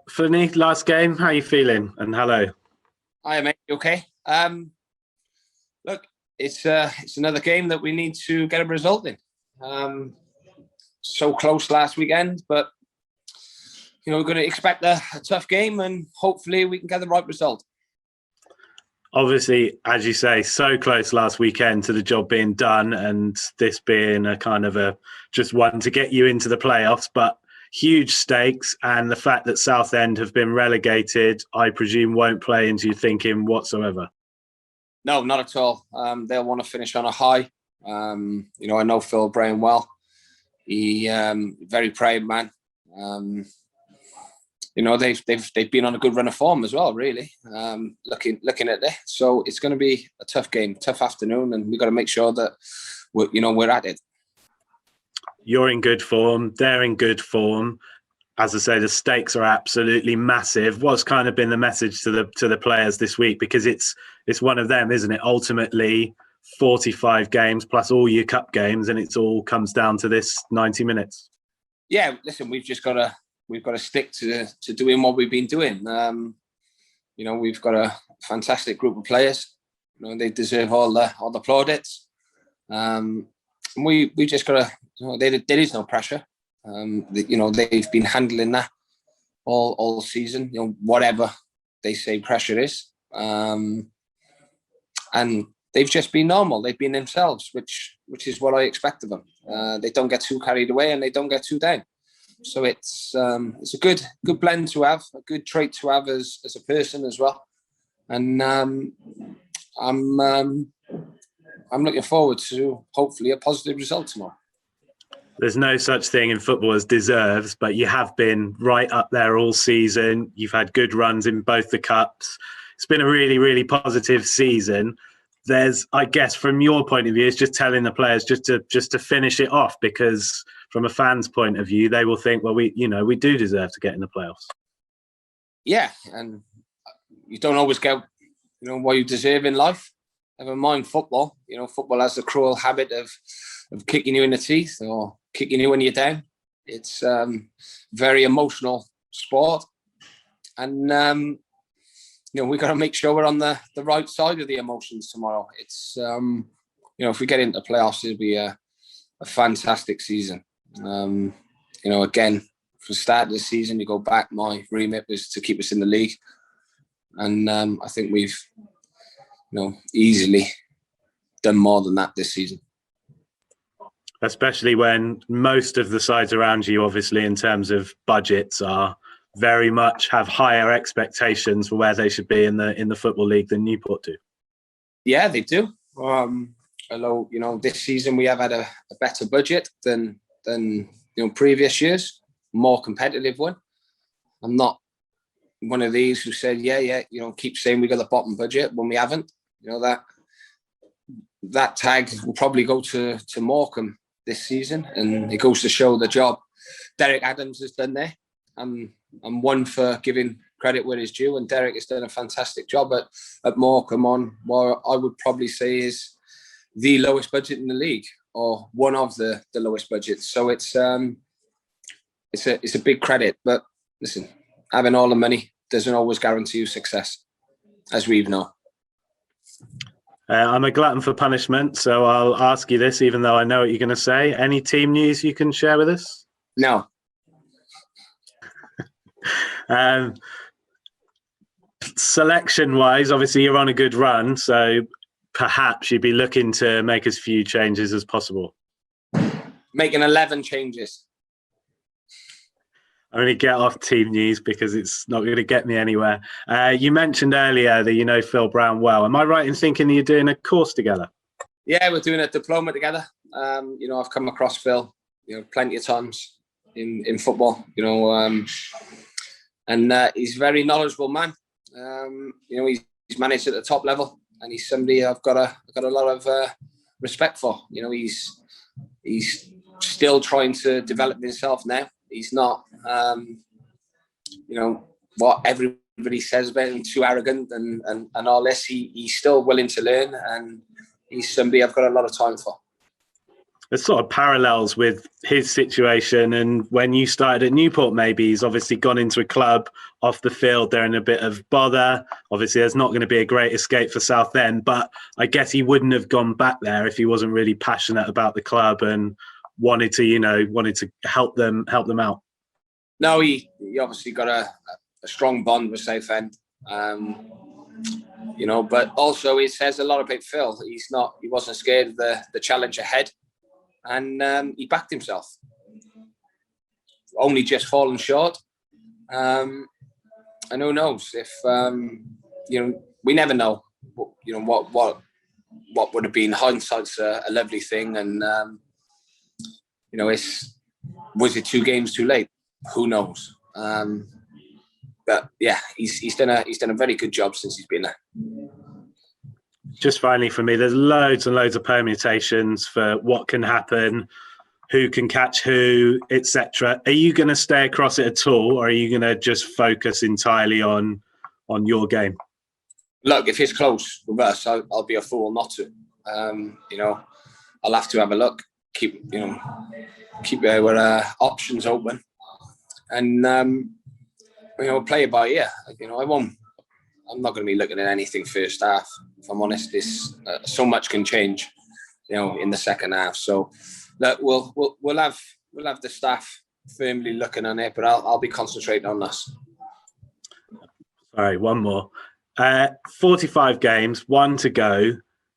Flynn, last game, how are you feeling? And hello. Hi, mate. You okay? Look, it's another game that we need to get a result in. So close last weekend, but we're going to expect a tough game, and hopefully we can get the right result. Obviously, as you say, so close last weekend to the job being done, and this being a kind of just one to get you into the playoffs, but huge stakes, and the fact that Southend have been relegated, I presume, won't play into your thinking whatsoever. No, not at all. They'll want to finish on a high. I know Phil Brown well. He very proud man. They've been on a good run of form as well, really. Looking at it, so it's going to be a tough game, tough afternoon, and we've got to make sure that we're at it. You're in good form. They're in good form. As I say, the stakes are absolutely massive. What's kind of been the message to the players this week? Because it's one of them, isn't it? Ultimately, 45 games plus all your cup games, and it all comes down to this 90 minutes. Yeah, listen, we've got to stick to doing what we've been doing. We've got a fantastic group of players. They deserve all the plaudits. We just got to. There is no pressure. They've been handling that all season. Whatever they say pressure is, and they've just been normal. They've been themselves, which is what I expect of them. They don't get too carried away, and they don't get too down. So it's a good blend to have, a good trait to have as a person as well. And I'm looking forward to hopefully a positive result tomorrow. There's no such thing in football as deserves, but you have been right up there all season. You've had good runs in both the cups. It's been a really, really positive season. There's, I guess, from your point of view, it's just telling the players just to finish it off, because from a fan's point of view, they will think, well, we do deserve to get in the playoffs. Yeah, and you don't always get, what you deserve in life. Never mind football. Football has the cruel habit of kicking you in the teeth or kicking you when you're down. It's very emotional sport, and we got to make sure we're on the right side of the emotions tomorrow. It's if we get into the playoffs, it'll be a fantastic season. Again, for the start of the season, you go back, my remit was to keep us in the league, and I think we've easily done more than that this season. Especially when most of the sides around you, obviously, in terms of budgets, are very much have higher expectations for where they should be in the Football League than Newport do. Yeah, they do. Although, this season we have had a better budget than previous years, more competitive one. I'm not one of these who said, keep saying we got the bottom budget when we haven't. That tag will probably go to Morecambe this season, and it goes to show the job Derek Adams has done there. I'm one for giving credit where it's due, and Derek has done a fantastic job at Morecambe on what I would probably say is the lowest budget in the league, or one of the lowest budgets. So it's a big credit. But listen, having all the money doesn't always guarantee you success, as we know. I'm a glutton for punishment, so I'll ask you this, even though I know what you're going to say. Any team news you can share with us? No. Selection-wise, obviously you're on a good run, so perhaps you'd be looking to make as few changes as possible. Making 11 changes. I'm going to get off team news because it's not going to get me anywhere. You mentioned earlier that you know Phil Brown well. Am I right in thinking that you're doing a course together? Yeah, we're doing a diploma together. I've come across Phil, plenty of times in football. And he's a very knowledgeable man. He's managed at the top level, and he's somebody I've got a lot of respect for. He's still trying to develop himself now. He's not, what everybody says about him, too arrogant and all this. He's still willing to learn, and he's somebody I've got a lot of time for. there's sort of parallels with his situation and when you started at Newport. Maybe he's obviously gone into a club off the field, they're in a bit of bother. Obviously there's not going to be a great escape for Southend, but I guess he wouldn't have gone back there if he wasn't really passionate about the club and wanted to help them out. No, he obviously got a strong bond with Southend. But also he says a lot about Phil. He wasn't scared of the challenge ahead, and he backed himself. Only just fallen short. And who knows if we never know. What would have been. Hindsight's a lovely thing, and was it 2 games too late? Who knows? But yeah, he's done a very good job since he's been there. Just finally for me, there's loads and loads of permutations for what can happen, who can catch who, etc. Are you going to stay across it at all, or are you going to just focus entirely on your game? Look, if it's close with us, I'll be a fool not to. I'll have to have a look. Keep our options open, and play it by ear. I'm not going to be looking at anything first half. If I'm honest, so much can change, in the second half. So, look, we'll have the staff firmly looking on it, but I'll be concentrating on us. Sorry, one more. 45 games, 1 to go.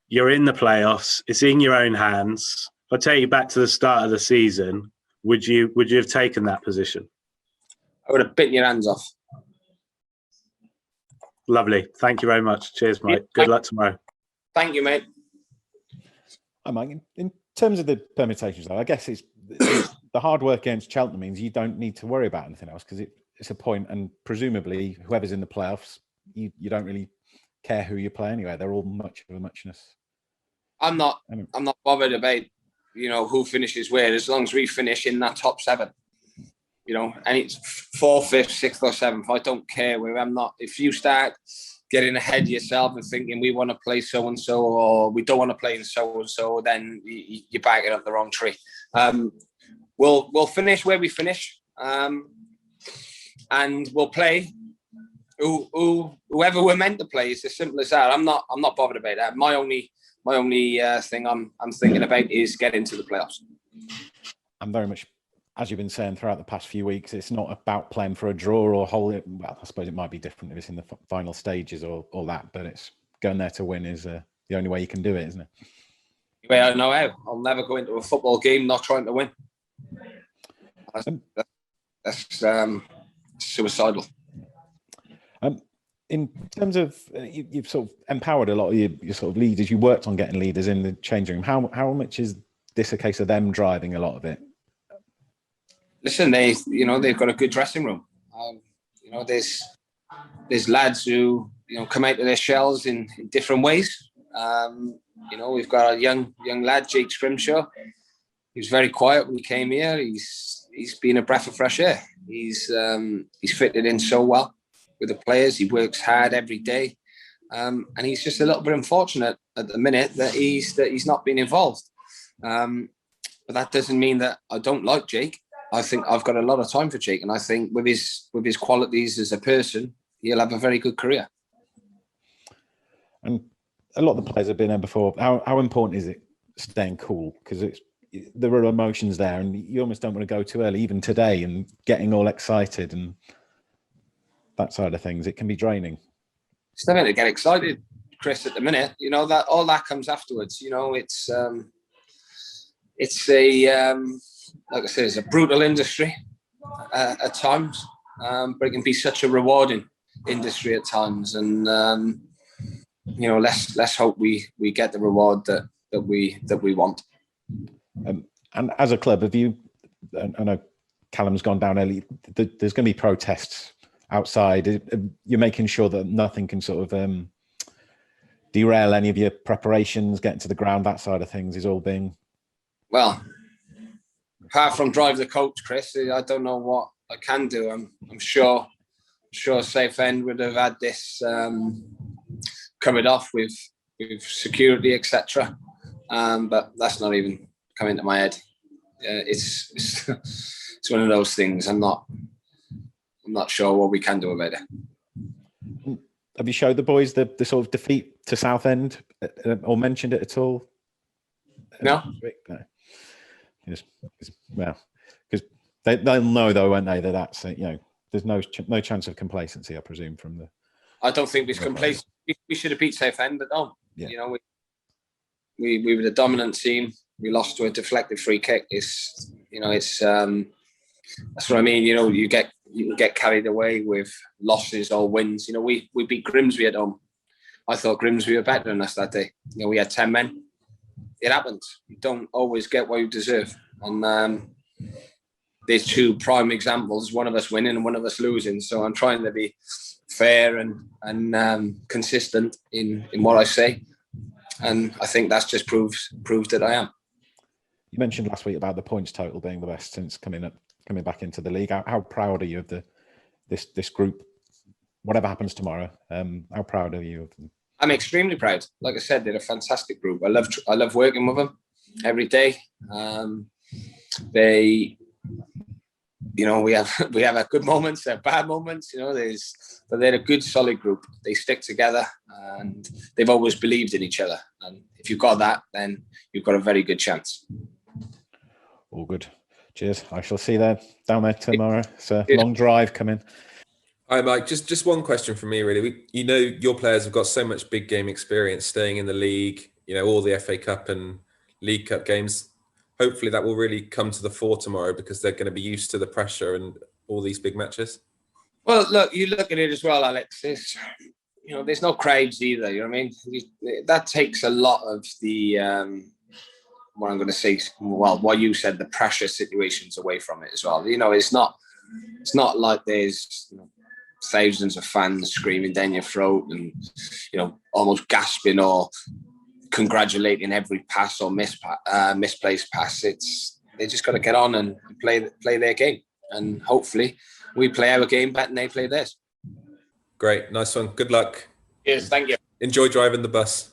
You're in the playoffs. It's in your own hands. If I take you back to the start of the season, would you have taken that position? I would have bitten your hands off. Lovely. Thank you very much. Cheers, Mike. Good luck tomorrow. Thank you, mate. Hi, Mike. In terms of the permutations, though, I guess it's the hard work against Cheltenham means you don't need to worry about anything else because it's a point, and presumably whoever's in the playoffs, you don't really care who you play anyway. They're all much of a muchness. I'm not bothered about who finishes where, as long as we finish in that top 7. And it's 4th, 5th, 6th, or 7th. I don't care where. I'm not. If you start getting ahead of yourself and thinking we want to play so and so, or we don't want to play in so and so, then you're backing up the wrong tree. We'll finish where we finish, and we'll play whoever we're meant to play. It's as simple as that. I'm not bothered about that. My only thing I'm thinking about is getting to the playoffs. I'm very much, as you've been saying throughout the past few weeks, it's not about playing for a draw or hold it. Well, I suppose it might be different if it's in the final stages or that, but it's going there to win is the only way you can do it, isn't it? Well, I know how. I'll never go into a football game not trying to win. That's suicidal. In terms of you've sort of empowered a lot of your sort of leaders. You worked on getting leaders in the changing room. How much is this a case of them driving a lot of it? Listen, they've got a good dressing room. There's lads who come out of their shells in different ways. We've got a young lad, Jake Scrimshaw. He was very quiet when he came here. He's been a breath of fresh air. He's fitted in so well with the players. He works hard every day, and he's just a little bit unfortunate at the minute that he's not been involved. But that doesn't mean that I don't like Jake. I think I've got a lot of time for Jake, and I think with his qualities as a person, he'll have a very good career. And a lot of the players have been there before. How important is it staying cool? Because there are emotions there, and you almost don't want to go too early, even today, and getting all excited and that side of things. It can be draining. It's never to get excited, Chris. At the minute, that all that comes afterwards. It's a like I said, it's a brutal industry at times, but it can be such a rewarding industry at times. And let's hope we get the reward that we want. And as a club, have you? I know Callum's gone down early. There's going to be protests outside. You're making sure that nothing can sort of derail any of your preparations, getting to the ground. That side of things is all being well. Apart from drive the coach, Chris, I don't know what I can do. I'm sure Southend would have had this covered off with security, etc. But that's not even come into my head. It's it's one of those things. I'm not sure what we can do about it. Have you showed the boys the sort of defeat to Southend or mentioned it at all? No. Well, because they'll know though, won't they, that's there's no chance of complacency, I presume, from the. I don't think we're complacent. We should have beat Southend at home. Yeah. We were the dominant team. We lost to a deflected free kick. It's that's what I mean. You get carried away with losses or wins. We beat Grimsby at home. I thought Grimsby were better than us that day. We had 10 men. It happens. You don't always get what you deserve. And there's two prime examples, one of us winning and one of us losing. So I'm trying to be fair and consistent in what I say. And I think that's just proves that I am. You mentioned last week about the points total being the best since coming back into the league. How proud are you of this group? Whatever happens tomorrow, how proud are you of them? I'm extremely proud. Like I said, they're a fantastic group. I love working with them every day. They, we have our good moments, our bad moments. But they're a good, solid group. They stick together, and they've always believed in each other. And if you've got that, then you've got a very good chance. All good. Cheers. I shall see you down there tomorrow. It's a long drive coming. Hi, Mike. Just one question from me, really. Your players have got so much big game experience, staying in the league. All the FA Cup and League Cup games. Hopefully, that will really come to the fore tomorrow because they're going to be used to the pressure and all these big matches. Well, look, you look at it as well, Alex. There's no crowds either. You know what I mean? That takes a lot of the what I'm going to say. Well, what you said, the pressure situations away from it as well. It's not like there's thousands of fans screaming down your throat and almost gasping or congratulating every pass or misplaced pass. They just got to get on and play their game, and hopefully we play our game better than they play theirs. Great, nice one. Good luck. Yes, thank you. Enjoy driving the bus.